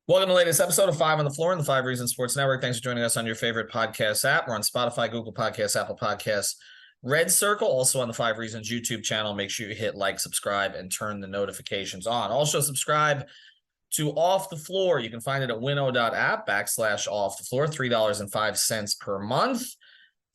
Welcome to the latest episode of Five on the Floor on the Five Reasons Sports Network. Thanks for joining us on your favorite podcast app. We're on Spotify, Google Podcasts, Apple Podcasts, Red Circle, also on the Five Reasons YouTube channel. Make sure you hit like, subscribe, and turn the notifications on. Also, subscribe to Off the Floor. You can find it at winnow.app/off the floor, $3.05 per month.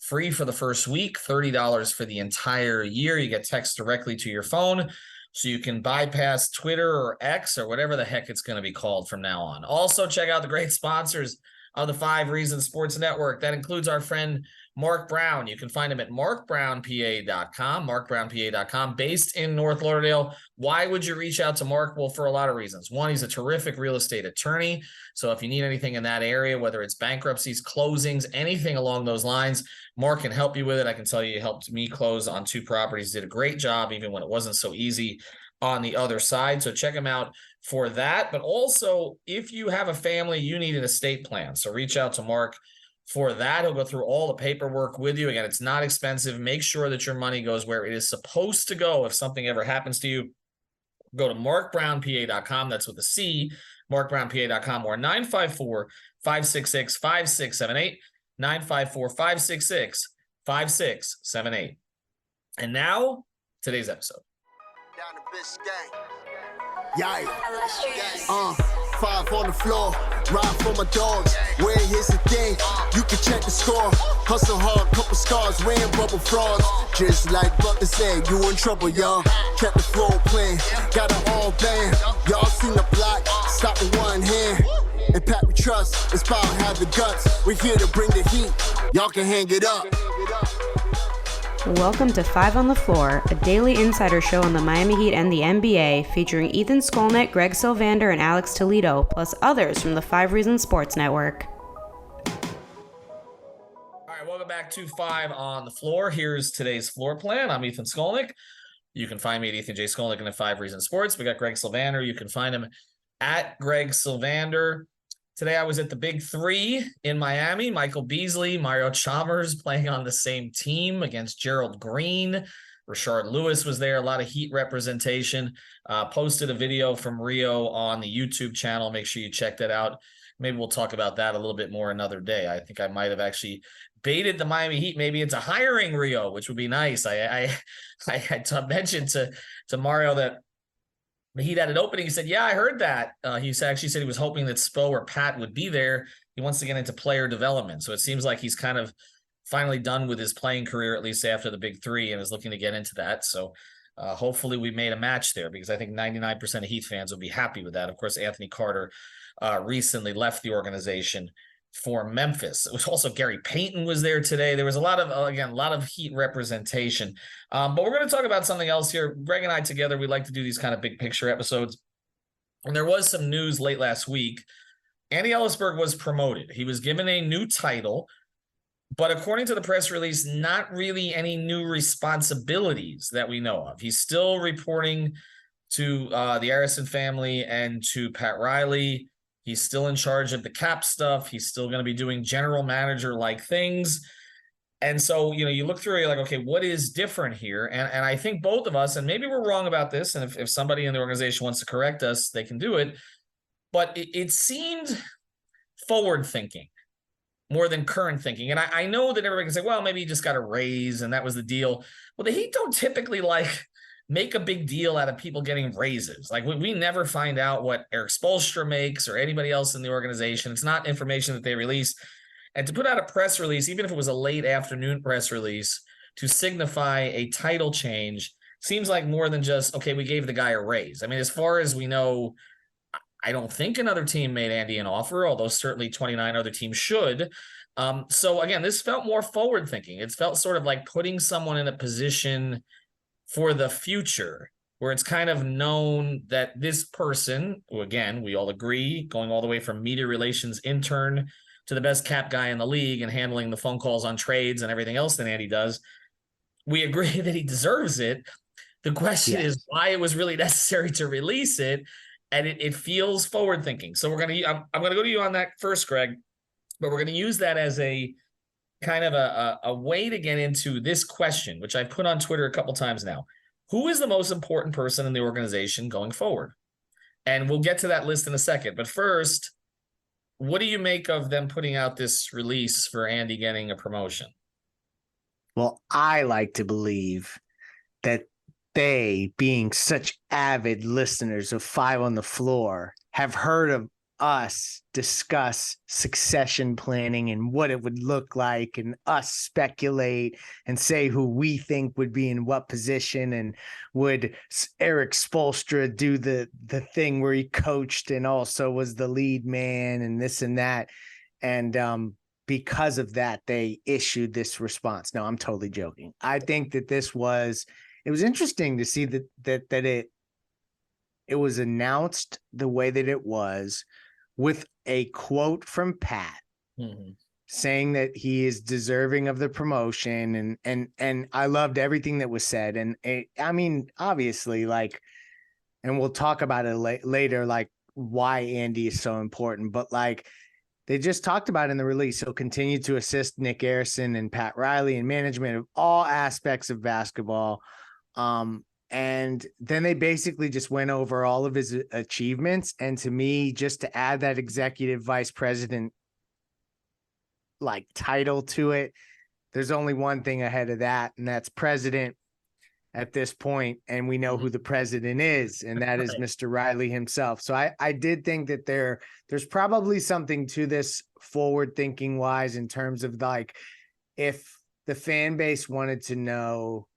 Free for the first week, $30 for the entire year. You get text directly to your phone, so you can bypass Twitter or X or whatever the heck it's going to be called from now on. Also, check out the great sponsors of the Five Reasons Sports Network. That includes our friend Mark Brown. You can find him at markbrownpa.com, markbrownpa.com, based in North Lauderdale. Why would you reach out to Mark? Well, for a lot of reasons. One, he's a terrific real estate attorney. So if you need anything in that area, whether it's bankruptcies, closings, anything along those lines, Mark can help you with it. I can tell you, he helped me close on 2 properties, did a great job, even when it wasn't so easy on the other side. So check him out for that. But also, if you have a family, you need an estate plan. So reach out to Mark for that. He'll go through all the paperwork with you. Again, it's not expensive. Make sure that your money goes where it is supposed to go. If something ever happens to you, go to markbrownpa.com. That's with a C, markbrownpa.com, or 954-566-5678, 954-566-5678. And now, today's episode. Down the Biscayne. Yay. 5 on the floor, ride for my dogs. Where here's the thing, you can check the score. Hustle hard, couple scars, wearing bubble frauds. Just like Butler said, you in trouble, y'all. Kept the floor playing, got it all banned. Y'all seen the block, stop with one hand. And Pat we trust, it's power, have the guts. We're here to bring the heat, y'all can hang it up. Welcome to Five on the Floor, a daily insider show on the Miami Heat and the NBA, featuring Ethan Skolnick, Greg Sylvander, and Alex Toledo, plus others from the Five Reasons Sports Network. All right, welcome back to Five on the Floor. Here's today's floor plan. I'm Ethan Skolnick. You can find me at Ethan J. Skolnick and at Five Reasons Sports. We got Greg Sylvander. You can find him at Greg Sylvander. Today I was at the Big Three in Miami. Michael Beasley, Mario Chalmers playing on the same team against Gerald Green. Rashard Lewis was there. A lot of Heat representation. Posted a video from Rio on the YouTube channel. Make sure you check that out. Maybe we'll talk about that a little bit more another day. I think I might have actually baited the Miami Heat maybe into hiring Rio, which would be nice. I mentioned to Mario that the Heat had an opening. He said, yeah, I heard that. He actually said he was hoping that Spo or Pat would be there. He wants to get into player development. So it seems like he's kind of finally done with his playing career, at least after the Big Three, and is looking to get into that. So hopefully we made a match there, because I think 99% of Heat fans will be happy with that. Of course, Anthony Carter recently left the organization for Memphis. It was also Gary Payton was there today. There was a lot of Heat representation. But we're going to talk about something else here. Greg and I together, we like to do these kind of big picture episodes. And there was some news late last week. Andy Elisburg was promoted. He was given a new title, but according to the press release, not really any new responsibilities that we know of. He's still reporting to the Arison family and to Pat Riley. He's still in charge of the cap stuff. He's still going to be doing general manager-like things. And so, you look through it, you're like, okay, what is different here? And I think both of us, and maybe we're wrong about this, and if somebody in the organization wants to correct us, they can do it. But it seemed forward-thinking more than current thinking. And I know that everybody can say, well, maybe he just got a raise and that was the deal. Well, the Heat don't typically make a big deal out of people getting raises. Like we never find out what Erik Spoelstra makes or anybody else in the organization. It's not information that they release. And to put out a press release, even if it was a late afternoon press release, to signify a title change seems like more than just, okay, we gave the guy a raise. I mean, as far as we know, I don't think another team made Andy an offer, although certainly 29 other teams should. So again, this felt more forward thinking. It felt sort of like putting someone in a position for the future, where it's kind of known that this person, who again, we all agree, going all the way from media relations intern to the best cap guy in the league and handling the phone calls on trades and everything else that Andy does, we agree that he deserves it. The question is why it was really necessary to release it, and it feels forward thinking. So I'm going to go to you on that first, Greg, but we're going to use that as a kind of a way to get into this question, which I put on Twitter a couple times now. Who is the most important person in the organization going forward? And we'll get to that list in a second. But first, what do you make of them putting out this release for Andy getting a promotion? Well, I like to believe that they, being such avid listeners of Five on the Floor, have heard of us discuss succession planning and what it would look like, and us speculate and say who we think would be in what position, and would Erik Spoelstra do the thing where he coached and also was the lead man and this and that. And because of that, they issued this response. No, I'm totally joking. I think that it was interesting to see that it was announced the way that it was, with a quote from Pat saying that he is deserving of the promotion. And I loved everything that was said. And I mean, obviously, like, and we'll talk about it later, like why Andy is so important, but like, they just talked about in the release, he'll continue to assist Nick Arison and Pat Riley in management of all aspects of basketball. And then they basically just went over all of his achievements. And to me, just to add that executive vice president like title to it, there's only one thing ahead of that, and that's president at this point. And we know who the president is, and that is Mr. Riley himself. So I did think that there's probably something to this forward thinking wise, in terms of like, if the fan base wanted to know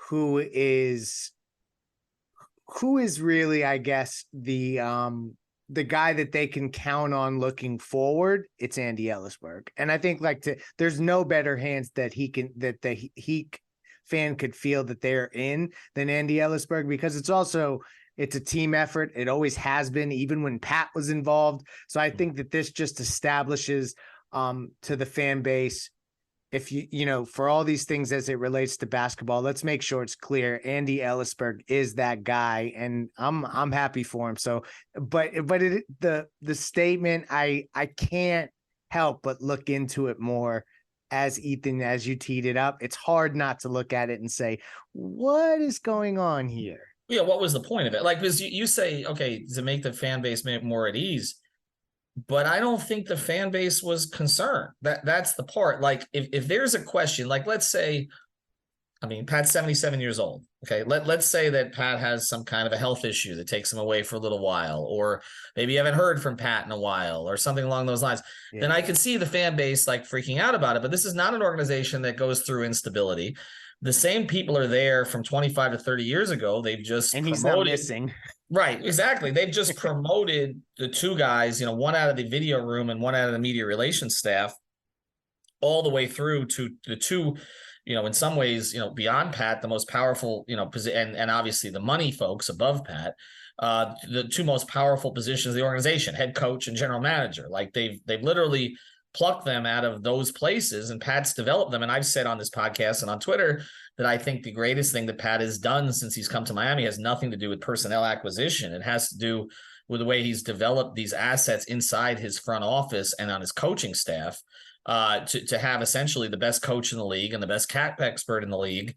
who is really, I guess, the guy that they can count on looking forward, it's Andy Elisburg. And I think there's no better hands that the fan could feel that they're in than Andy Elisburg, because it's a team effort. It always has been, even when Pat was involved. So I think that this just establishes to the fan base, if for all these things as it relates to basketball, let's make sure it's clear Andy Elisburg is that guy, and I'm happy for him. So, but the statement, I can't help but look into it more, as Ethan, as you teed it up. It's hard not to look at it and say, what is going on here? Yeah, what was the point of it? Like, because you say, okay, to make the fan base more at ease. But I don't think the fan base was concerned. That's the part. Like, if there's a question, like, let's say, I mean, Pat's 77 years old. Okay. Let's say that Pat has some kind of a health issue that takes him away for a little while, or maybe you haven't heard from Pat in a while, or something along those lines. Yeah. Then I could see the fan base like freaking out about it. But this is not an organization that goes through instability. The same people are there from 25 to 30 years ago. They've just and he's not missing. Right, exactly. They've just promoted the two guys, one out of the video room and one out of the media relations staff, all the way through to the two, in some ways, beyond Pat, the most powerful, and obviously the money folks above Pat, the two most powerful positions of the organization, head coach and general manager. Like they've literally plucked them out of those places, and Pat's developed them. And I've said on this podcast and on Twitter that I think the greatest thing that Pat has done since he's come to Miami has nothing to do with personnel acquisition. It has to do with the way he's developed these assets inside his front office and on his coaching staff, to have essentially the best coach in the league and the best cap expert in the league.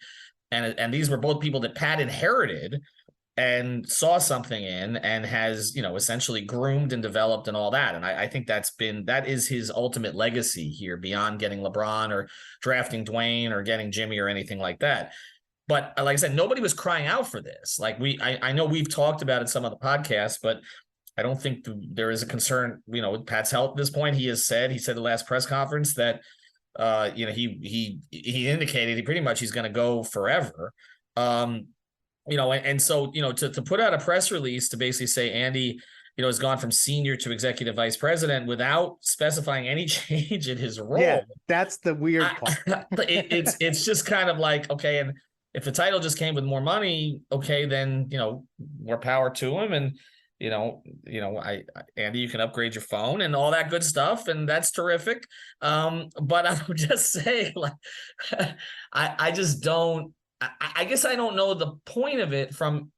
And these were both people that Pat inherited and saw something in, and has, essentially groomed and developed and all that. And I think that is his ultimate legacy here, beyond getting LeBron or drafting Dwayne or getting Jimmy or anything like that. But like I said, nobody was crying out for this. Like I know we've talked about it some of the podcasts, but I don't think there is a concern, with Pat's health at this point. He said the last press conference that, he indicated pretty much he's going to go forever. And so, to put out a press release to basically say Andy, has gone from senior to executive vice president without specifying any change in his role. Yeah, that's the weird part. It's just kind of like, okay, and if the title just came with more money, okay, then, more power to him. And, Andy, you can upgrade your phone and all that good stuff, and that's terrific. But I would just say, like, I just don't. I guess I don't know the point of it from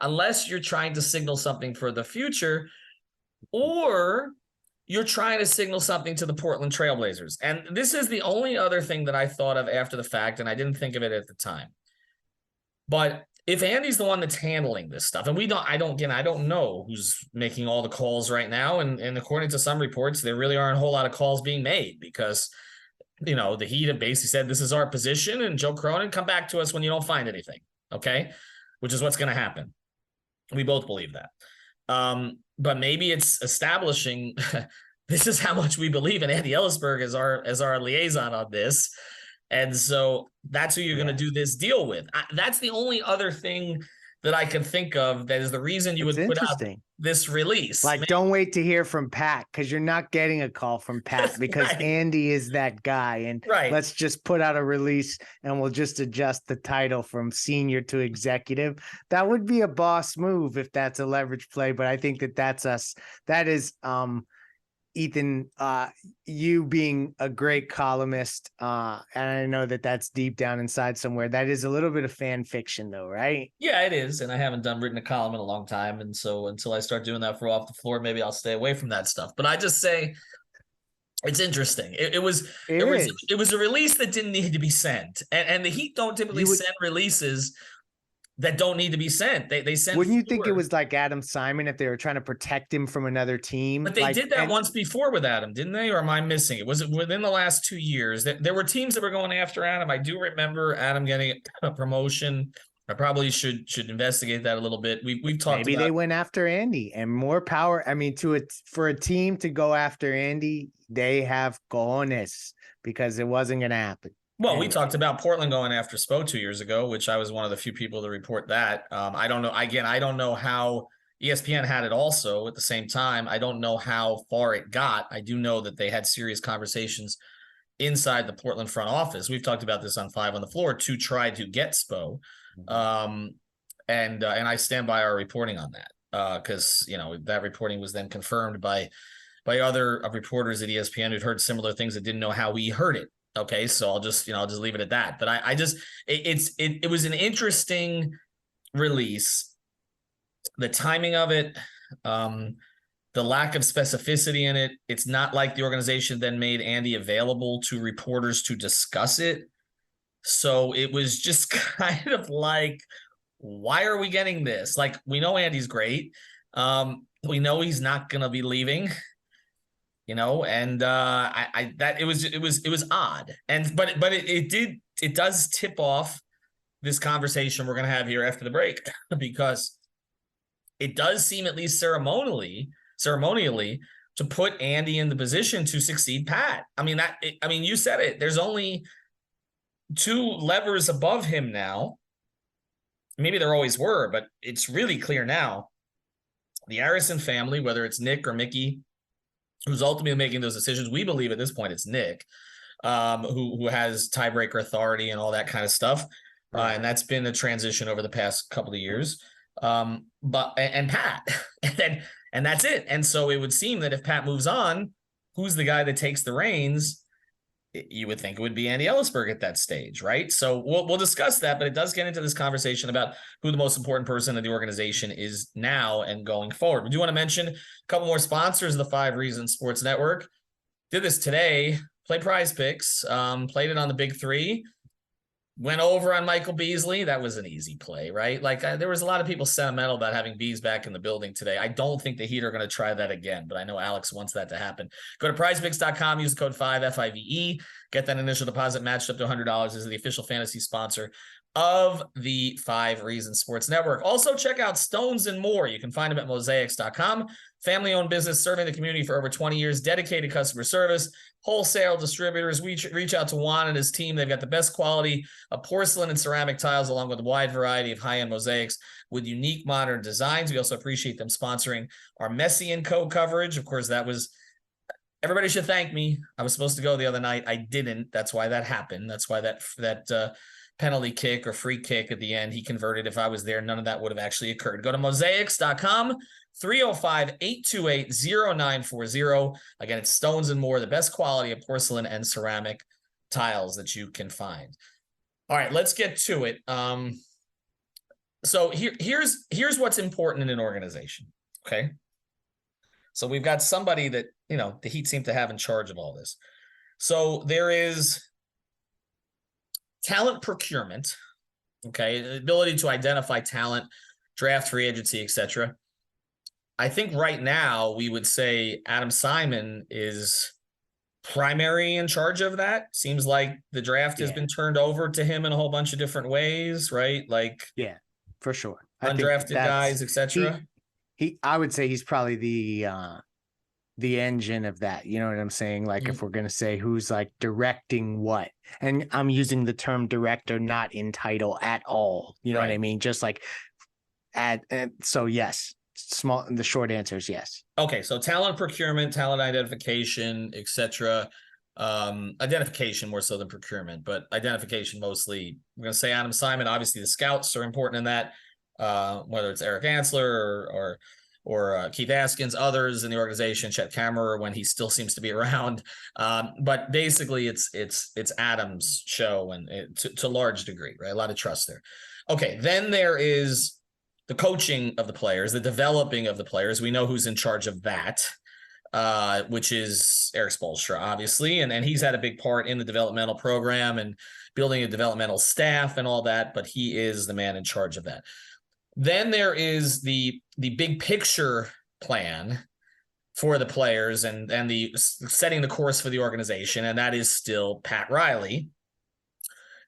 unless you're trying to signal something for the future, or you're trying to signal something to the Portland Trailblazers. And this is the only other thing that I thought of after the fact, and I didn't think of it at the time. But if Andy's the one that's handling this stuff, and I don't know who's making all the calls right now. And according to some reports, there really aren't a whole lot of calls being made because, the Heat have basically said, this is our position, and Joe Cronin, come back to us when you don't find anything. Okay. Which is what's going to happen. We both believe that. But maybe it's establishing this is how much we believe in Andy Elisburg as our liaison on this. And so that's who you're going to do this deal with. That's the only other thing that I can think of that is the reason you would put out this release. Like, don't wait to hear from Pat, because you're not getting a call from Pat because right. Andy is that guy. And let's just put out a release and we'll just adjust the title from senior to executive. That would be a boss move if that's a leverage play. But I think that's us. That is Ethan, you being a great columnist, and I know that that's deep down inside somewhere. That is a little bit of fan fiction, though, right? Yeah, it is. And I haven't written a column in a long time. And so until I start doing that for Off the Floor, maybe I'll stay away from that stuff. But I just say it's interesting. It was a release that didn't need to be sent. And the Heat don't typically send releases that don't need to be sent. They sent. Wouldn't you think it was like Adam Simon if they were trying to protect him from another team? But they did that once before with Adam, didn't they? Or am I missing it? Was it within the last 2 years that there were teams that were going after Adam? I do remember Adam getting a promotion. I probably should investigate that a little bit. We've talked. Maybe they went after Andy and more power. I mean, for a team to go after Andy, they have cojones because it wasn't going to happen. Well, we talked about Portland going after Spo 2 years ago, which I was one of the few people to report that. I don't know. Again, I don't know how ESPN had it also at the same time. I don't know how far it got. I do know that they had serious conversations inside the Portland front office. We've talked about this on 5 on the Floor to try to get Spo. And I stand by our reporting on that because, that reporting was then confirmed by other reporters at ESPN who'd heard similar things that didn't know how we heard it. Okay, so I'll just leave it at that. But it was an interesting release. The timing of it, the lack of specificity in it. It's not like the organization then made Andy available to reporters to discuss it. So it was just kind of like, why are we getting this? Like, we know Andy's great. We know he's not going to be leaving. And it was odd. But it does tip off this conversation we're going to have here after the break, because it does seem, at least ceremonially, to put Andy in the position to succeed Pat. I mean, you said it. There's only 2 levers above him now. Maybe there always were, but it's really clear now. The Arison family, whether it's Nick or Mickey, who's ultimately making those decisions. We believe at this point it's Nick, who has tiebreaker authority and all that kind of stuff. And that's been a transition over the past couple of years. But Pat, and that's it. And so it would seem that if Pat moves on, who's the guy that takes the reins? You would think it would be Andy Elisburg at that stage, right? So we'll discuss that, but it does get into this conversation about who the most important person in the organization is now and going forward. We do want to mention a couple more sponsors of the 5 Reasons Sports Network. Did this today. Play Prize Picks. Played it on the Big 3. Went over on Michael Beasley. That was an easy play, right? Like there was a lot of people sentimental about having Bees back in the building today. I don't think the Heat are going to try that again, but I know Alex wants that to happen. Go to prizepicks.com, use the code 5FIVE, get that initial deposit matched up to $100. This is the official fantasy sponsor of the 5 Reasons Sports Network. Also, check out Stones and More. You can find them at mosaics.com. Family-owned business serving the community for over 20 years, dedicated customer service, wholesale distributors. We reach out to Juan and his team. They've got the best quality of porcelain and ceramic tiles, along with a wide variety of high-end mosaics with unique modern designs. We also appreciate them sponsoring our Messi & Co. coverage. Of course, everybody should thank me. I was supposed to go the other night. I didn't. That's why that happened. That's why that penalty kick or free kick at the end, he converted. If I was there, none of that would have actually occurred. Go to mosaics.com, 305-828-0940. Again, it's Stones and More, the best quality of porcelain and ceramic tiles that you can find. All right, let's get to it. So here's what's important in an organization, okay? So we've got somebody that, the Heat seem to have in charge of all this. So there is talent procurement, Okay, ability to identify talent, draft, free agency, etc. I think right now we would say Adam Simon is primary in charge of that. Seems like the draft has been turned over to him in a whole bunch of different ways, right? Like for sure. I think undrafted guys, etc. I would say he's probably the engine of that. You know what I'm saying? Like if we're going to say who's like directing what, and I'm using the term director, not in title at all. You know what I mean? Just like so yes, the short answer is yes. Okay. So talent procurement, talent identification, etc. Identification more so than procurement, but identification mostly. We're going to say Adam Simon. Obviously the scouts are important in that, whether it's Eric Ansler or Keith Askins, others in the organization, Chet Kammerer when he still seems to be around. But basically it's Adam's show and to large degree, right? A lot of trust there. Okay. Then there is the coaching of the players, the developing of the players. We know who's in charge of that, which is Erik Spoelstra, obviously. And he's had a big part in the developmental program and building a developmental staff and all that, but he is the man in charge of that. Then there is the big picture plan for the players and the setting the course for the organization, and that is still Pat Riley.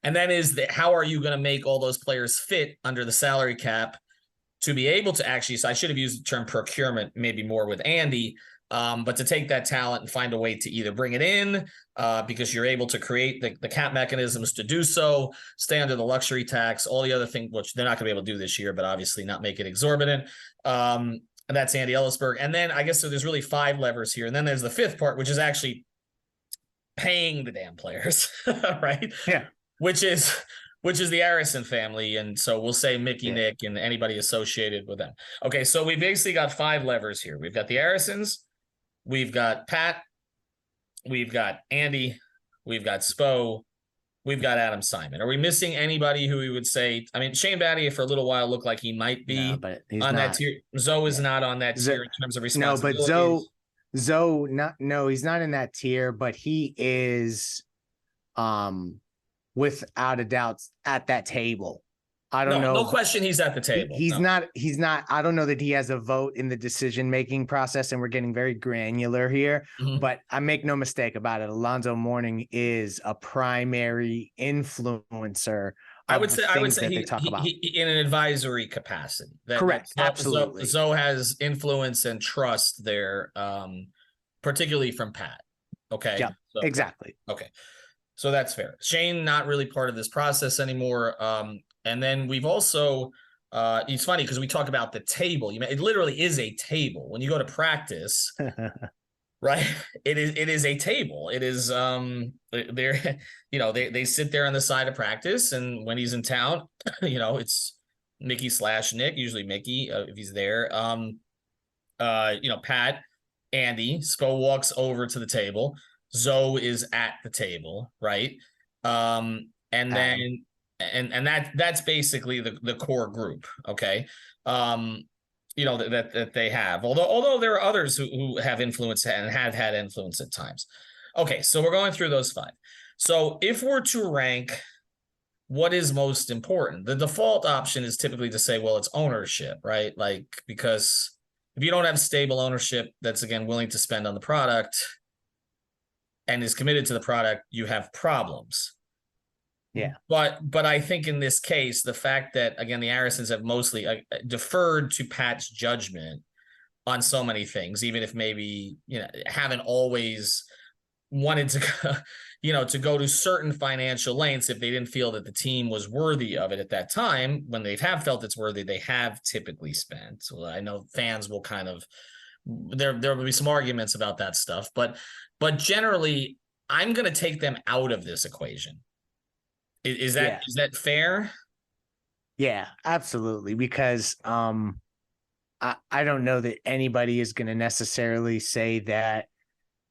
And then is how are you going to make all those players fit under the salary cap to be able to actually, so I should have used the term procurement maybe more with Andy, but to take that talent and find a way to either bring it in because you're able to create the cap mechanisms to do so, stay under the luxury tax, all the other things, which they're not going to be able to do this year, but obviously not make it exorbitant. And that's Andy Elisburg. And then I guess so there's really 5 levers here. And then there's the 5th part, which is actually paying the damn players, right? Yeah. Which is the Arison family. And so we'll say Mickey, Nick, and anybody associated with them. Okay, so we basically got 5 levers here. We've got the Arisons, we've got Pat, we've got Andy, we've got Spo, we've got Adam Simon. Are we missing anybody who we would say? I mean, Shane Battier for a little while looked like he might be on that tier. Zoe is not on that tier in terms of responsibility. No, but Zoe, he's not in that tier, but he is without a doubt at that table. I don't know. No question he's at the table. He's not. I don't know that he has a vote in the decision-making process, and we're getting very granular here. But I make no mistake about it. Alonzo Mourning is a primary influencer. I would say he in an advisory capacity. Correct. Absolutely. Zoe has influence and trust there, particularly from Pat. Okay. Yeah, exactly. Okay. So that's fair. Shane, not really part of this process anymore. And then we've also, it's funny because we talk about the table. It literally is a table. When you go to practice, right? It is a table. It is, they sit there on the side of practice. And when he's in town, it's Mickey / Nick, usually Mickey, if he's there. Pat, Andy, Spo walks over to the table. Zoe is at the table, right? And then that's basically the core group, okay? That they have. Although there are others who have influence and have had influence at times. Okay, so we're going through those 5. So if we're to rank what is most important, the default option is typically to say, well, it's ownership, right? Like, because if you don't have stable ownership that's, again, willing to spend on the product and is committed to the product, you have problems. Yeah. But I think in this case, the fact that, again, the Arisons have mostly deferred to Pat's judgment on so many things, even if maybe, haven't always wanted to, to go to certain financial lengths if they didn't feel that the team was worthy of it at that time. When they have felt it's worthy, they have typically spent. So I know fans will kind of, there will be some arguments about that stuff, but generally, I'm going to take them out of this equation. Is that fair? Yeah, absolutely. Because I don't know that anybody is going to necessarily say that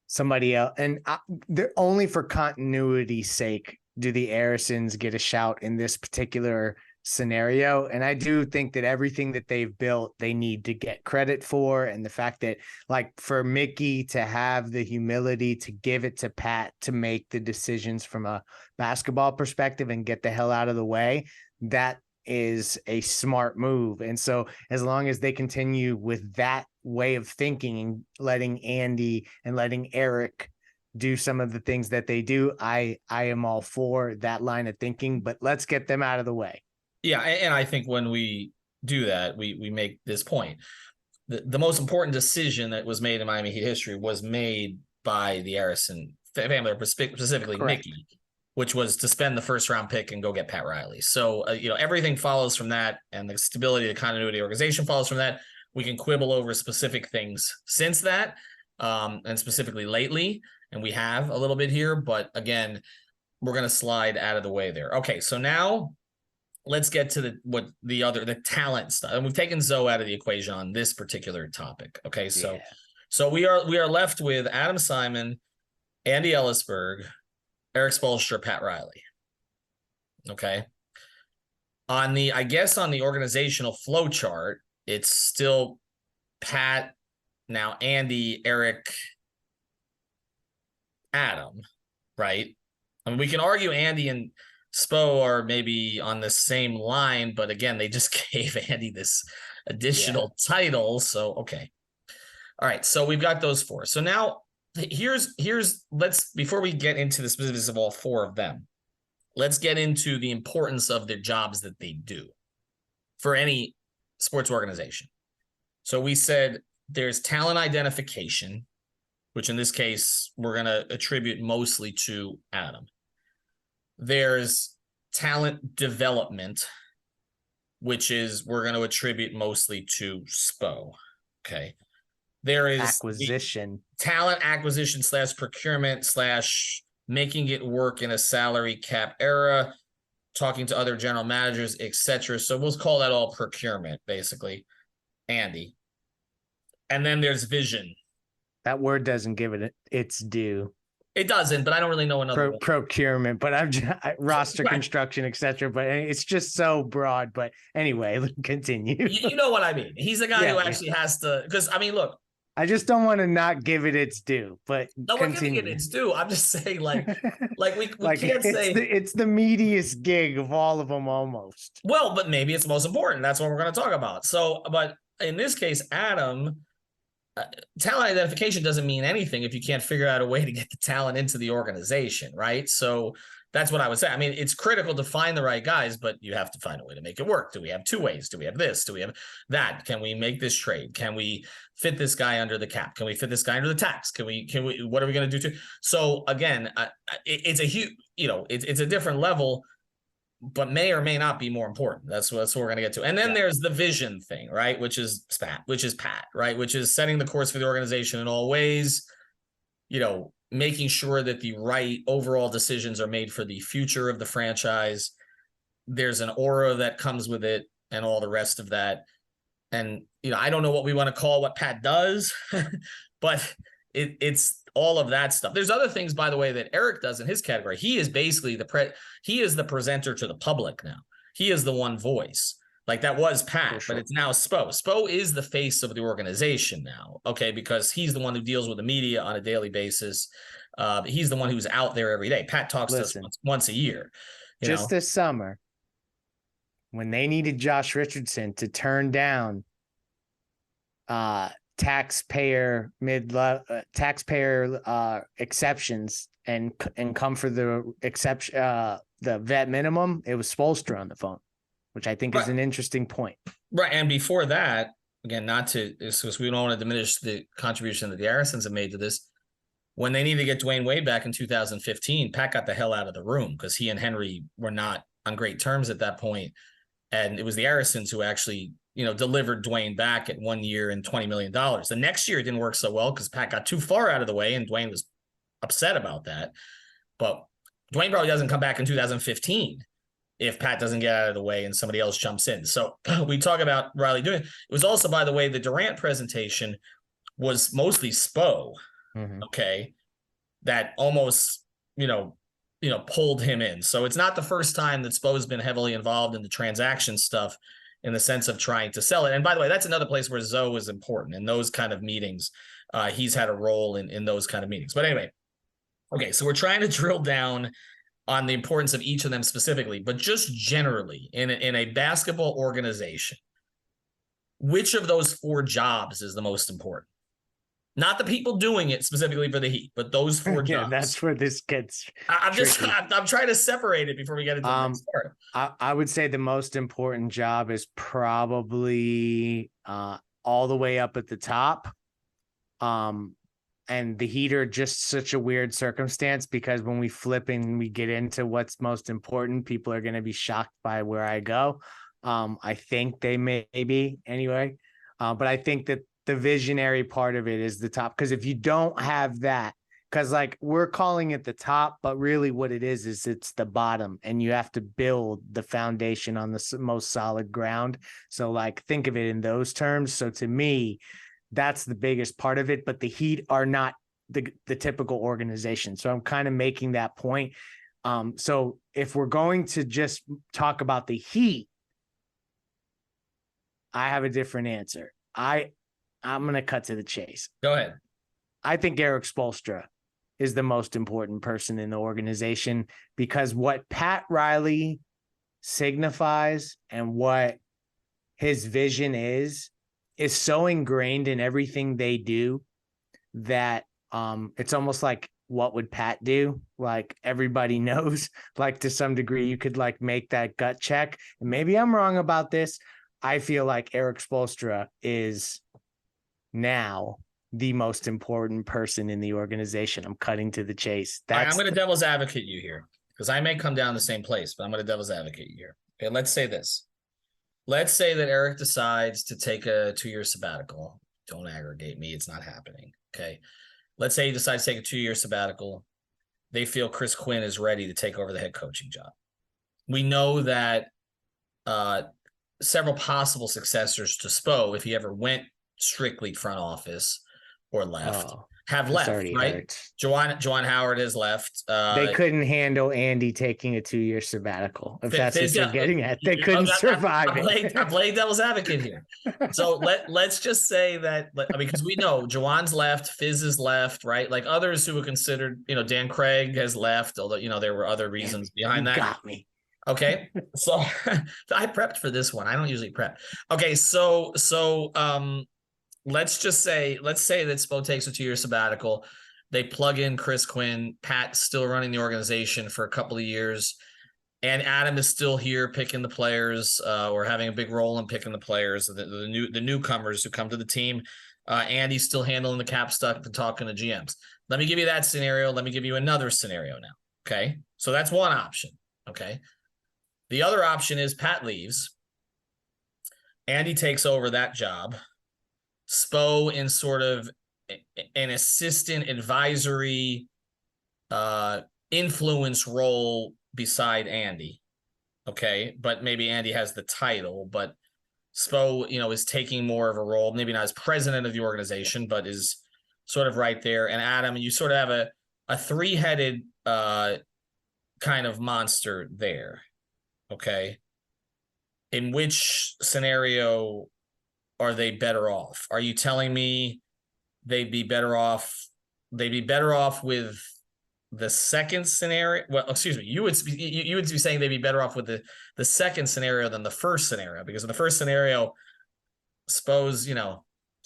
somebody else, and they're only for continuity's sake do the Arisons get a shout in this particular scenario. And I do think that everything that they've built, they need to get credit for. And the fact that, like, for Mickey to have the humility to give it to Pat to make the decisions from a basketball perspective and get the hell out of the way, that is a smart move. And so as long as they continue with that way of thinking and letting Andy and letting Erik do some of the things that they do, I am all for that line of thinking, but let's get them out of the way. Yeah. And I think when we do that, we make this point. The most important decision that was made in Miami Heat history was made by the Arison family, specifically Correct. Mickey, which was to spend the first round pick and go get Pat Riley. So, everything follows from that, and the stability, the continuity of the organization follows from that. We can quibble over specific things since that, and specifically lately, and we have a little bit here, but again, we're going to slide out of the way there. Okay, so now let's get to the talent stuff. And we've taken Zoe out of the equation on this particular topic. Okay, so we are left with Adam Simon, Andy Elisburg, Erik Spoelstra, Pat Riley. Okay. On the organizational flow chart, it's still Pat, now Andy, Erik, Adam, right? I mean, we can argue Andy and Spo are maybe on the same line, but again, they just gave Andy this additional title. So, okay. All right. So we've got those four. So now before we get into the specifics of all four of them, let's get into the importance of the jobs that they do for any sports organization. So we said there's talent identification, which in this case, we're going to attribute mostly to Adam. There's talent development, which is we're going to attribute mostly to Spo. Okay. There is talent acquisition / procurement / making it work in a salary cap era, talking to other general managers, etc. So we'll call that all procurement, basically, Andy. And then there's vision. That word doesn't give it its due. It doesn't, but I don't really know another procurement, but roster construction, etc. But it's just so broad. But anyway, continue. You know what I mean? He's the guy who actually has to, because I mean, look, I just don't want to not give it its due, but no, we're giving it its due. I'm just saying, like we can't say it's the meatiest gig of all of them, almost. Well, but maybe it's the most important. That's what we're going to talk about. So, but in this case, Adam. Talent identification doesn't mean anything if you can't figure out a way to get the talent into the organization, right? So that's what I would say. I mean, it's critical to find the right guys, but you have to find a way to make it work. Do we have two ways? Do we have this? Do we have that? Can we make this trade? Can we fit this guy under the cap? Can we fit this guy under the tax? Can we, what are we going to do to? So again, it's a huge, it's a different level, but may or may not be more important. That's what we're going to get to. And then there's the vision thing, right? Which is Pat, right? Which is setting the course for the organization in all ways, making sure that the right overall decisions are made for the future of the franchise. There's an aura that comes with it and all the rest of that. And, I don't know what we want to call what Pat does, but it's all of that stuff. There's other things, by the way, that Erik does in his category. He is basically he is the presenter to the public now. He is the one voice. Like that was Pat, but it's now Spo. Spo is the face of the organization now, okay, because he's the one who deals with the media on a daily basis. He's the one who's out there every day. Pat talks to us once a year. This summer, when they needed Josh Richardson to turn down taxpayer exceptions and come for the exception, the vet minimum, it was Spoelstra on the phone, which I think is an interesting point. Right. And before that, again, because we don't want to diminish the contribution that the Arisons have made to this. When they needed to get Dwayne Wade back in 2015, Pat got the hell out of the room because he and Henry were not on great terms at that point. And it was the Arisons who actually, delivered Dwayne back at 1 year and $20 million. The next year it didn't work so well because Pat got too far out of the way and Dwayne was upset about that. But Dwayne probably doesn't come back in 2015 if Pat doesn't get out of the way and somebody else jumps in. So we talk about Riley doing it. It was also, by the way, the Durant presentation was mostly Spo. Mm-hmm. Okay. That almost, pulled him in. So it's not the first time that Spo has been heavily involved in the transaction stuff in the sense of trying to sell it. And by the way, that's another place where Zoe is important in those kind of meetings. He's had a role in those kind of meetings. But anyway, okay, so we're trying to drill down on the importance of each of them specifically, but just generally in a basketball organization, which of those 4 jobs is the most important? Not the people doing it specifically for the Heat, but those 4 Yeah, jobs. that's where this gets. I'm trying to separate it before we get into the next part. I would say the most important job is probably all the way up at the top. And the Heat are just such a weird circumstance because when we flip and we get into what's most important, people are going to be shocked by where I go. I think they may be anyway. But I think that the visionary part of it is the top. Because if you don't have that, because like we're calling it the top, but really what it is it's the bottom, and you have to build the foundation on the most solid ground. So like think of it in those terms. So to me, that's the biggest part of it. But the Heat are not the typical organization. So I'm kind of making that point. So if we're going to just talk about the Heat, I have a different answer. I'm going to cut to the chase. Go ahead. I think Erik Spoelstra is the most important person in the organization because what Pat Riley signifies and what his vision is so ingrained in everything they do that it's almost like, what would Pat do? Like everybody knows, like to some degree, you could like make that gut check. And maybe I'm wrong about this. I feel like Erik Spoelstra is now the most important person in the organization. I'm cutting to the chase. I'm going to devil's advocate you here because I may come down the same place, but I'm going to devil's advocate you here. Okay, let's say this. Let's say that Erik decides to take a 2-year sabbatical. Don't aggregate me. It's not happening. Okay. Let's say he decides to take a 2-year sabbatical. They feel Chris Quinn is ready to take over the head coaching job. We know that several possible successors to Spo, if he ever went strictly front office or left, have left, right? Juwan Howard has left. They couldn't handle Andy taking a 2-year sabbatical. If that's what you're getting at, they couldn't survive it. I'm playing devil's advocate here. So let's just say that, I mean, because we know Juwan's left, Fizz is left, right? Like others who were considered, Dan Craig has left, although, there were other reasons behind that. Got me. Okay. So I prepped for this one. I don't usually prep. Okay. So let's say that Spo takes a 2-year sabbatical. They plug in Chris Quinn. Pat's still running the organization for a couple of years. And Adam is still here picking the players or having a big role in picking the players, the newcomers who come to the team. Andy's still handling the cap stuff and talking to GMs. Let me give you that scenario. Let me give you another scenario now. Okay. So that's one option. Okay. The other option is Pat leaves. Andy takes over that job. Spo in sort of an assistant advisory influence role beside Andy. Okay. But maybe Andy has the title, but Spo, is taking more of a role, maybe not as president of the organization, but is sort of right there. And Adam, you sort of have a 3-headed kind of monster there. Okay. In which scenario are they better off? Are you telling me they'd be better off with the second scenario? Well, excuse me. You would be saying they'd be better off with the second scenario than the first scenario, because in the first scenario, Spo's in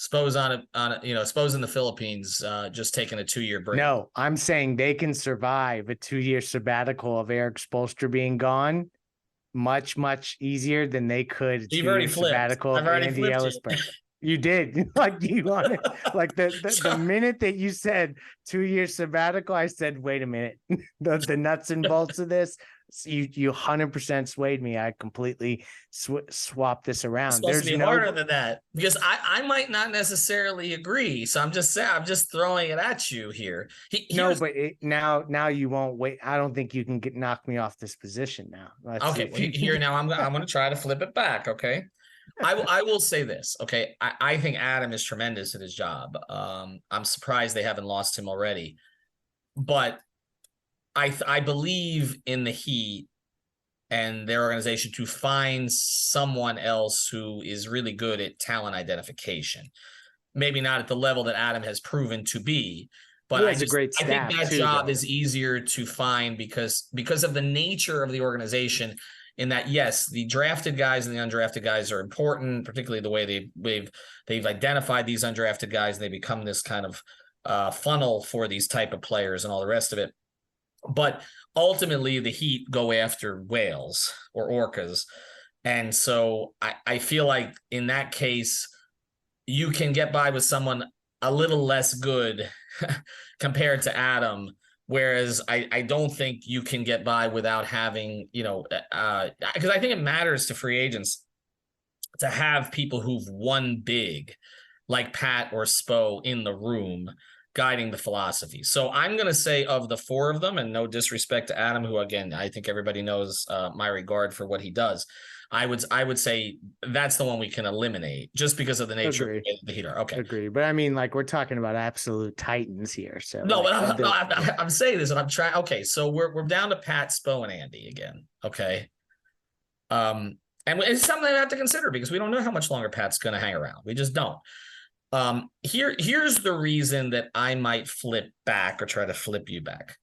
the Philippines, just taking a 2-year break. No, I'm saying they can survive a 2-year sabbatical of Erik Spoelstra being gone much, much easier than they could. You've already flipped. Sabbatical of Andy Elisburg. You did. Like you want it. Like the minute that you said 2-year sabbatical, I said, wait a minute. the nuts and bolts of this. You 100% swayed me. I completely swapped this around. It's supposed to be harder than that, because I might not necessarily agree. So I'm just saying, I'm just throwing it at you here. Now you won't wait. I don't think you can knock me off this position now. Here now I'm going to try to flip it back. Okay. I will say this. Okay. I think Adam is tremendous at his job. I'm surprised they haven't lost him already, but I believe in the Heat and their organization to find someone else who is really good at talent identification. Maybe not at the level that Adam has proven to be, But He has a great I think staff that too, job though. is easier to find because of the nature of the organization. In that, yes, the drafted guys and the undrafted guys are important, particularly the way they've identified these undrafted guys. And they become this kind of funnel for these type of players and all the rest of it. But ultimately, the Heat go after whales or orcas. And so I feel like in that case, you can get by with someone a little less good compared to Adam. Whereas I don't think you can get by without having, because I think it matters to free agents to have people who've won big, like Pat or Spo in the room guiding the philosophy. So I'm going to say of the four of them, and no disrespect to Adam, who, again, I think everybody knows my regard for what he does. I would say that's the one we can eliminate just because of the nature of the Heat are. Okay. Agree. But I mean, like, we're talking about absolute titans here. So no, like, but I'm saying this and I'm trying. Okay. So we're down to Pat, Spo, and Andy again. Okay. And it's something I have to consider because we don't know how much longer Pat's going to hang around. We just don't. Here's the reason that I might flip back or try to flip you back.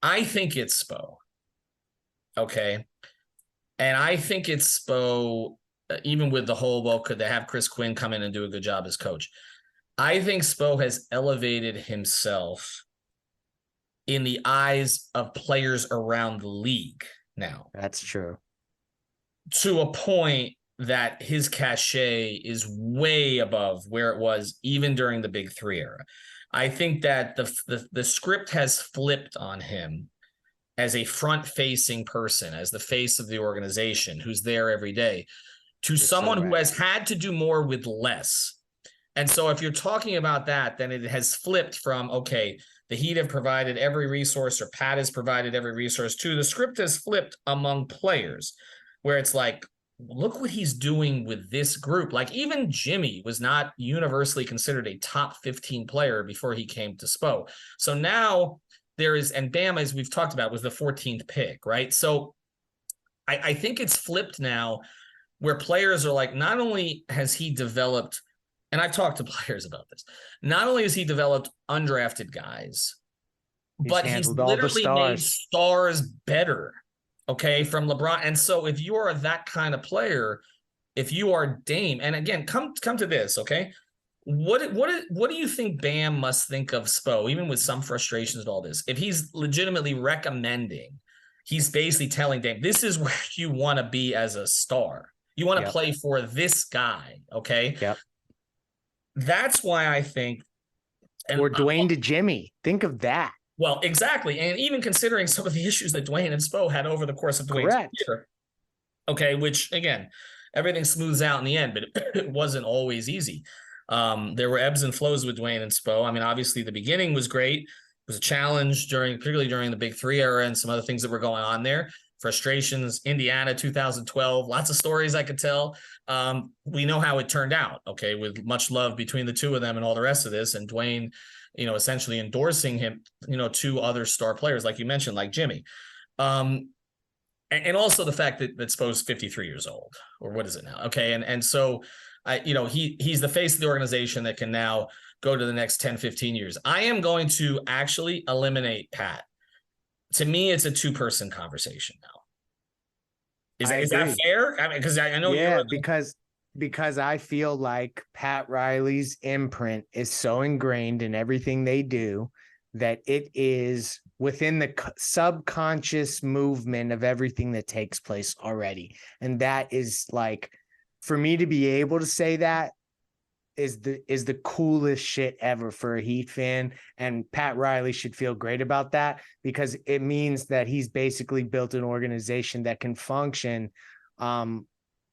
I think it's Spo. Okay. And I think it's Spo, even with the whole, well, could they have Chris Quinn come in and do a good job as coach? I think Spo has elevated himself in the eyes of players around the league now. That's true. To a point that his cachet is way above where it was even during the Big Three era. I think that the script has flipped on him as a front-facing person, as the face of the organization, who's there every day, to someone who has had to do more with less. And so if you're talking about that, then it has flipped from, okay, the Heat have provided every resource, or Pat has provided every resource, to the script has flipped among players, where it's like, look what he's doing with this group. Like, even Jimmy was not universally considered a top 15 player before he came to Spo. So now there is, and Bam, as we've talked about, was the 14th pick, right? So I think it's flipped now where players are like, not only has he developed, and I've talked to players about this, not only has he developed undrafted guys, but he's literally made stars better, okay, from LeBron. And so if you are that kind of player, if you are Dame, and again, come to this, okay? What do you think Bam must think of Spo, even with some frustrations and all this? If he's legitimately recommending, he's basically telling Dame, this is where you want to be as a star. You want to play for this guy, okay? Yep. That's why I think. Or Dwayne to Jimmy. Think of that. Well, exactly. And even considering some of the issues that Dwayne and Spo had over the course of Dwayne's career, okay, which, again, everything smooths out in the end, but it wasn't always easy. There were ebbs and flows with Dwayne and Spo. I mean, obviously the beginning was great. It was a challenge particularly during the Big Three era and some other things that were going on there. Frustrations, Indiana 2012, lots of stories I could tell. We know how it turned out, okay, with much love between the two of them and all the rest of this. And Dwayne, essentially endorsing him, to other star players, like you mentioned, like Jimmy. And also the fact that Spo's 53 years old, or what is it now? Okay. And so he's the face of the organization that can now go to the next 10, 15 years. I am going to actually eliminate Pat. To me, it's a two-person conversation now. Is that fair? I mean, because I know you're because I feel like Pat Riley's imprint is so ingrained in everything they do that it is within the subconscious movement of everything that takes place already. And that is, like, for me to be able to say that is the coolest shit ever for a Heat fan. And Pat Riley should feel great about that, because it means that he's basically built an organization that can function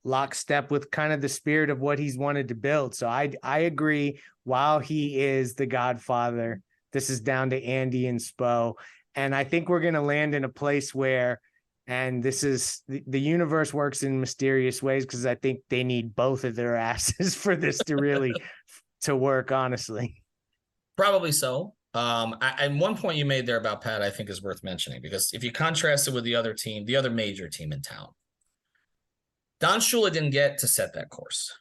lockstep with kind of the spirit of what he's wanted to build. So I agree. While he is the godfather, this is down to Andy and Spo. And I think we're going to land in a place where, and this is the universe works in mysterious ways, because I think they need both of their asses for this to really to work, honestly. Probably so. And one point you made there about Pat, I think, is worth mentioning, because if you contrast it with the other team, the other major team in town, Don Shula didn't get to set that course.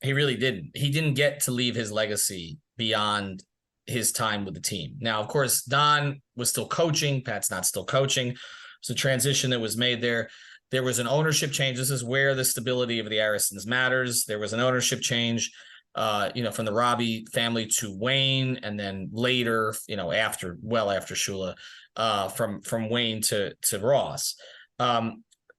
He really didn't. He didn't get to leave his legacy beyond his time with the team. Now, of course, Don was still coaching. Pat's not still coaching. It's a transition that was made there. There was an ownership change. This is where the stability of the Arisons matters. There was an ownership change, from the Robbie family to Wayne, and then later, after Shula, from Wayne to Ross.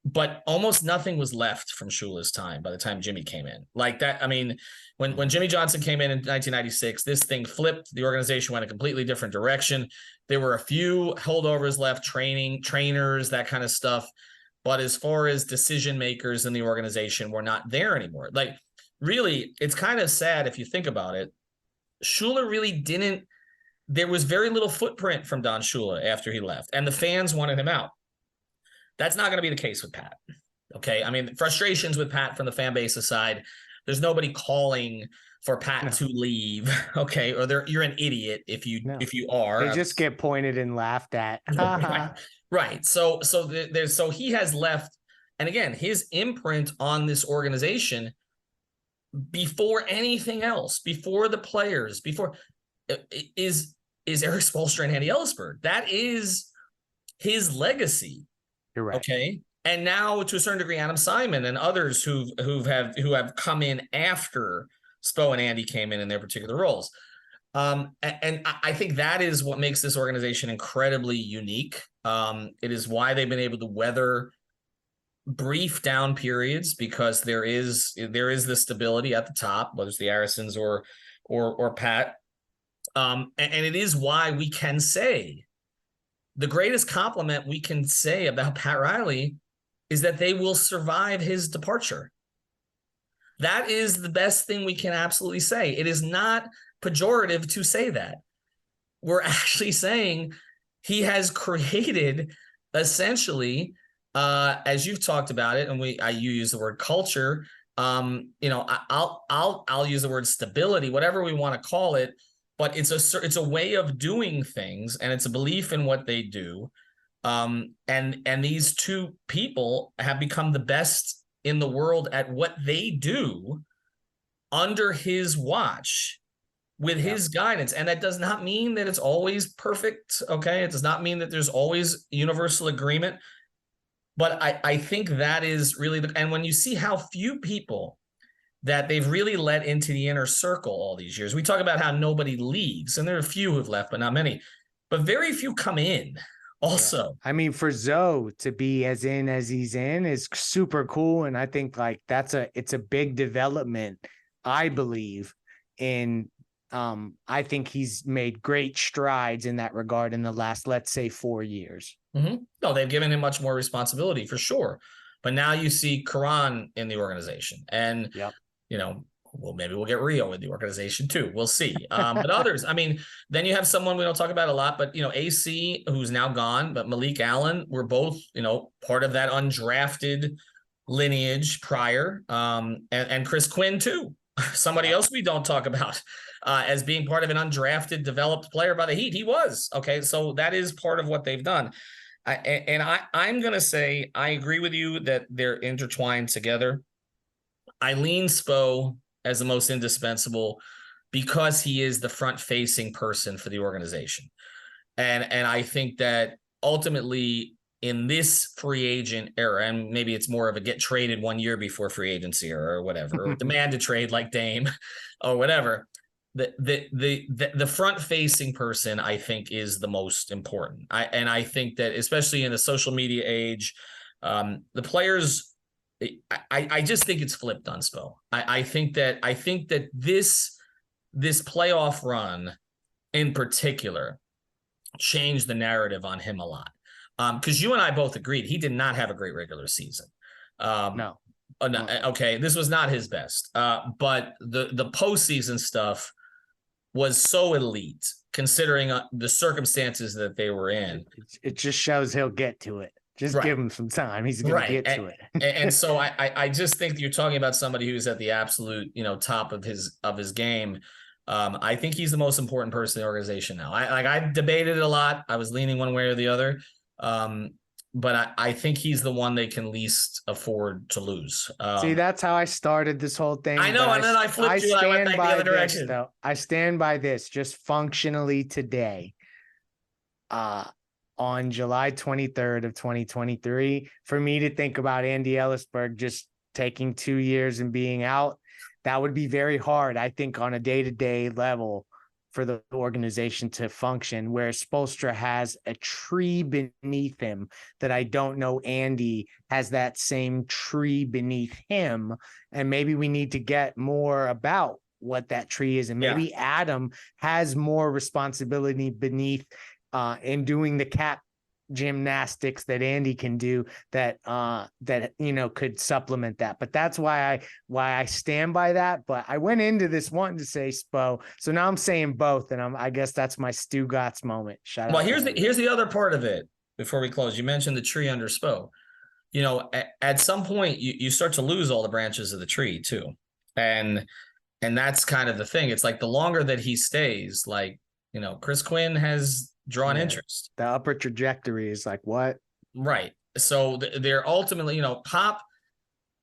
But almost nothing was left from Shula's time by the time Jimmy came in. Like that, I mean, when Jimmy Johnson came in 1996, this thing flipped. The organization went a completely different direction. There were a few holdovers left, trainers, that kind of stuff. But as far as decision makers in the organization, we're not there anymore. Like, really, it's kind of sad if you think about it. Shula really didn't. There was very little footprint from Don Shula after he left, and the fans wanted him out. That's not going to be the case with Pat. Okay. I mean, frustrations with Pat from the fan base aside, there's nobody calling for Pat to leave. Okay. Or you're an idiot if you are. They just get pointed and laughed at. Right. So he has left. And again, his imprint on this organization before anything else, before the players, is Erik Spoelstra and Andy Elisburg. That is his legacy. You're right. Okay. And now to a certain degree, Adam Simon and others who have come in after Spo and Andy came in their particular roles. And I think that is what makes this organization incredibly unique. It is why they've been able to weather brief down periods, because there is the stability at the top, whether it's the Arisons or Pat. And it is why we can say the greatest compliment we can say about Pat Riley is that they will survive his departure. That is the best thing we can absolutely say. It is not pejorative to say that. We're actually saying he has created, essentially, as you've talked about it, and you use the word culture. I'll use the word stability, whatever we want to call it. But it's a way of doing things, and it's a belief in what they do. And these two people have become the best in the world at what they do under his watch, with his guidance. And that does not mean that it's always perfect. Okay. It does not mean that there's always universal agreement. But I think that is really and when you see how few people that they've really let into the inner circle all these years. We talk about how nobody leaves, and there are a few who've left, but not many. But very few come in also. Yeah. I mean, for Zoe to be as in as he's in is super cool. And I think like it's a big development, I believe. And I think he's made great strides in that regard in the last, let's say, 4 years. Mm-hmm. No, they've given him much more responsibility for sure. But now you see Karan in the organization, and well, maybe we'll get Rio in the organization too. We'll see. But others, I mean, then you have someone we don't talk about a lot, but, AC, who's now gone, but Malik Allen were both, part of that undrafted lineage prior. And Chris Quinn too, somebody else we don't talk about as being part of an undrafted developed player by the Heat. He was. Okay. So that is part of what they've done. I'm going to say, I agree with you that they're intertwined together. I lean Spo as the most indispensable because he is the front-facing person for the organization. And I think that ultimately in this free agent era, and maybe it's more of a get traded 1 year before free agency or whatever, or demand to trade like Dame or whatever, the front-facing person, I think, is the most important. I think that especially in the social media age, the players, I just think it's flipped on Spo. I think that this playoff run in particular changed the narrative on him a lot. Because you and I both agreed he did not have a great regular season. No. Okay, this was not his best. But the postseason stuff was so elite, considering the circumstances that they were in. It just shows he'll get to it. Just give him some time. He's going to get to it. And so I just think you're talking about somebody who's at the absolute, top of his game. I think he's the most important person in the organization now. I debated it a lot. I was leaning one way or the other. but I think he's the one they can least afford to lose. See, that's how I started this whole thing. I know, and then I flipped you and I went back the other direction. Though. I stand by this just functionally today. On July 23rd of 2023, for me to think about Andy Elisburg just taking 2 years and being out, that would be very hard, I think, on a day-to-day level for the organization to function, where Spoelstra has a tree beneath him that I don't know Andy has that same tree beneath him. And maybe we need to get more about what that tree is. And maybe Adam has more responsibility beneath in doing the cap gymnastics that Andy can do that could supplement that. But that's why I stand by that. But I went into this wanting to say Spo, so now I'm saying both, and I guess that's my Stu Gotts moment. Shout out. Here's the other part of it before we close. You mentioned the tree under Spo. At some point you start to lose all the branches of the tree too, and that's kind of the thing. It's like the longer that he stays, like Chris Quinn has drawn interest. The upper trajectory is like what? Right. So they're ultimately, Pop,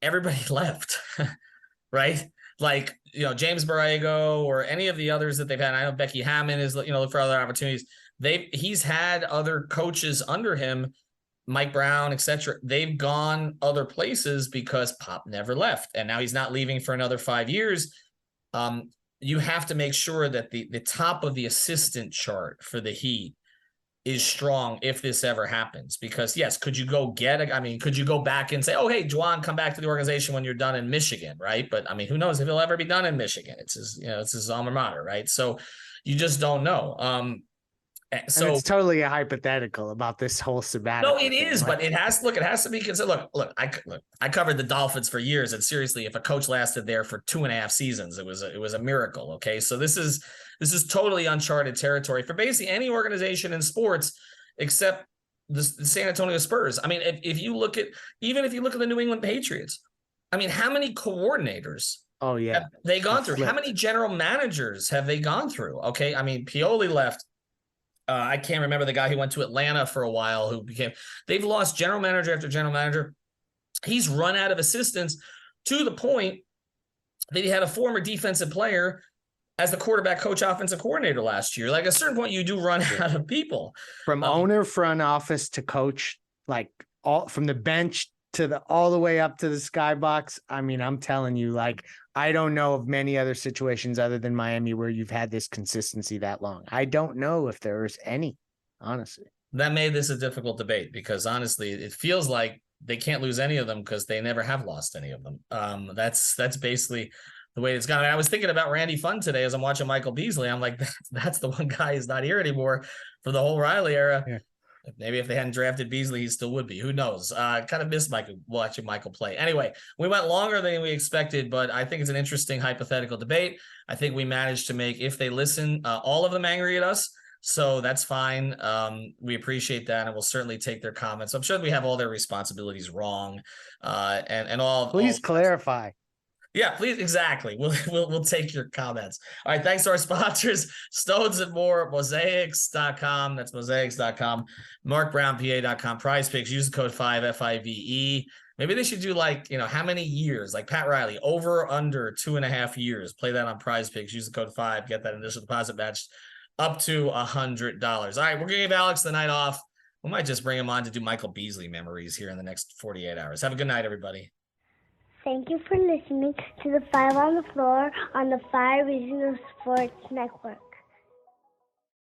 everybody left, right? Like, James Borrego or any of the others that they've had. I know Becky Hammond is, look for other opportunities. He's had other coaches under him, Mike Brown, etc. They've gone other places because Pop never left. And now he's not leaving for another 5 years. You have to make sure that the top of the assistant chart for the Heat is strong if this ever happens. Because yes, could you go back and say, oh, hey, Juwan, come back to the organization when you're done in Michigan, right? But who knows if he'll ever be done in Michigan? It's his alma mater, right? So you just don't know. So and it's totally a hypothetical about this whole sabbatical. No, it is, but it has to be considered. Look, I covered the Dolphins for years, and seriously, if a coach lasted there for 2.5 seasons, it was a miracle. Okay, so this is totally uncharted territory for basically any organization in sports except the San Antonio Spurs. If you look at the New England Patriots, how many coordinators? Oh yeah, have they gone through? How many general managers have they gone through? Okay, Pioli left. I can't remember the guy who went to Atlanta for a while they've lost general manager after general manager. He's run out of assistants to the point that he had a former defensive player as the quarterback coach offensive coordinator last year. Like at a certain point you do run out of people. From owner, front office to coach, like all from the bench to all the way up to the skybox. I'm telling you, like, I don't know of many other situations other than Miami where you've had this consistency that long. I don't know if there's any, honestly. That made this a difficult debate because honestly, it feels like they can't lose any of them because they never have lost any of them. That's basically the way it's gone. I was thinking about Randy Funn today as I'm watching Michael Beasley. I'm like, that's the one guy who's not here anymore for the whole Riley era. Yeah. Maybe if they hadn't drafted Beasley, he still would be. Who knows? Kind of missed watching Michael play. Anyway, we went longer than we expected, but I think it's an interesting hypothetical debate. I think we managed to make, if they listen, all of them angry at us. So that's fine. We appreciate that, and we'll certainly take their comments. I'm sure we have all their responsibilities wrong, and all. Please clarify. Yeah, please. Exactly. We'll take your comments. All right. Thanks to our sponsors, Stones and More, Mosaics.com. That's Mosaics.com, MarkBrownPA.com, Prize Picks. Use the code 5 FIVE. Maybe they should do how many years, like Pat Riley, over or under 2.5 years. Play that on Prize Picks. Use the code 5. Get that initial deposit matched up to $100. All right. We're going to give Alex the night off. We might just bring him on to do Michael Beasley memories here in the next 48 hours. Have a good night, everybody. Thank you for listening to the 5 on the Floor on the 5 Regional Sports Network.